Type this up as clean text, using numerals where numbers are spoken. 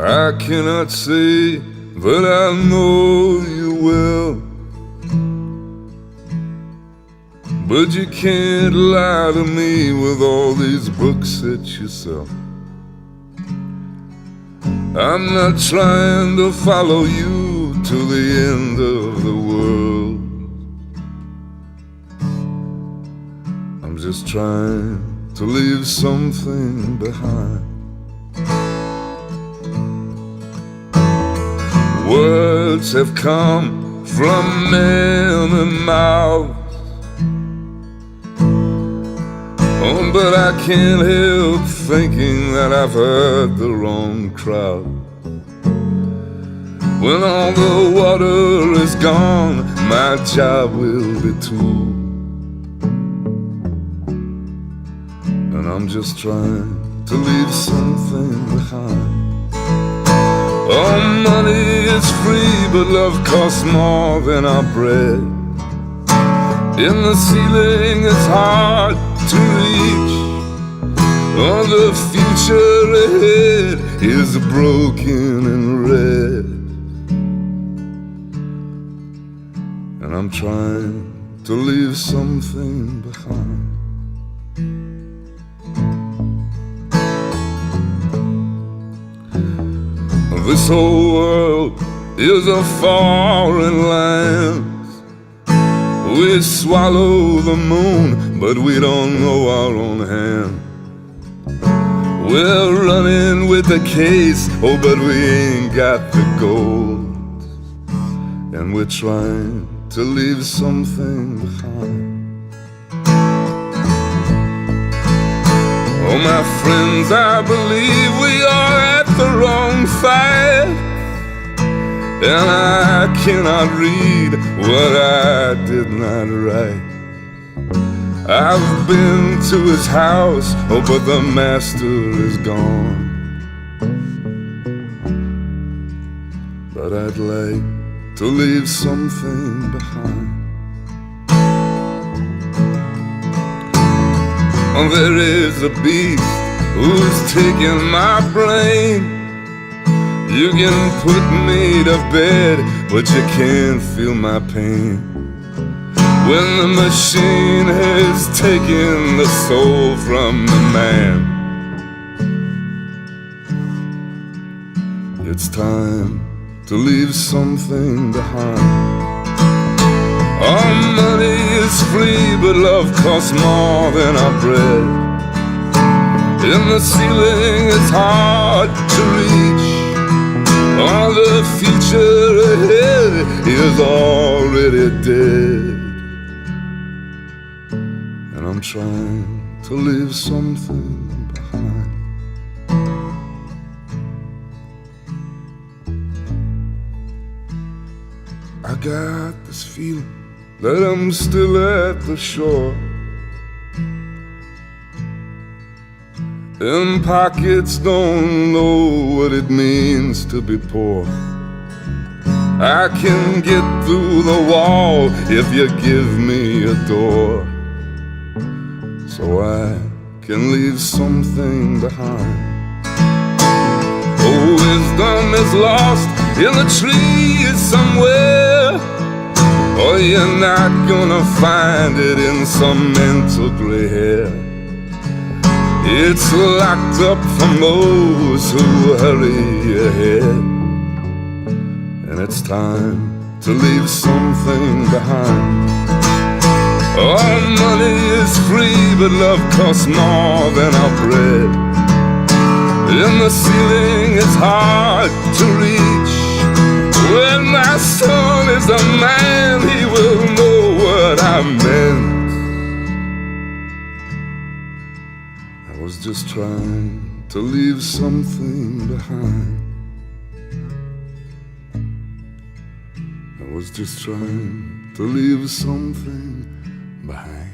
I cannot say that I know you well, but you can't lie to me with all these books that you sell. I'm not trying to follow you to the end of the world. I'm just trying to leave something behind. Words have come from many mouths, oh, but I can't help thinking that I've heard the wrong crowd. When all the water is gone, my job will be too. And I'm just trying to leave something behind. Oh, money is free, but love costs more than our bread. In the ceiling it's hard to reach. Oh, the future ahead is broken and red. And I'm trying to leave something behind. This whole world is a foreign land. We swallow the moon, but we don't know our own hand. We're running with the case, oh, but we ain't got the gold. And we're trying to leave something behind. Oh, my friends, I believe we are at the wrong fight, and I cannot read what I did not write. I've been to his house, oh, but the master is gone. But I'd like to leave something behind. There is a beast who's taking my brain. You can put me to bed, but you can't feel my pain. When the machine has taken the soul from the man, it's time to leave something behind. All money is free, but love costs more than our bread. In the ceiling it's hard to reach. All the future ahead is already dead. And I'm trying to leave something behind. I got this feeling that I'm still at the shore, and pockets don't know what it means to be poor. I can get through the wall if you give me a door, so I can leave something behind. Oh, wisdom is lost in the trees somewhere, or you're not gonna find it in some mental gray hair. It's locked up from those who hurry ahead. And it's time to leave something behind. All money is free, but love costs more than our bread. In the ceiling it's hard to reach. When my son is a man, he will know what I meant. I was just trying to leave something behind. I was just trying to leave something behind.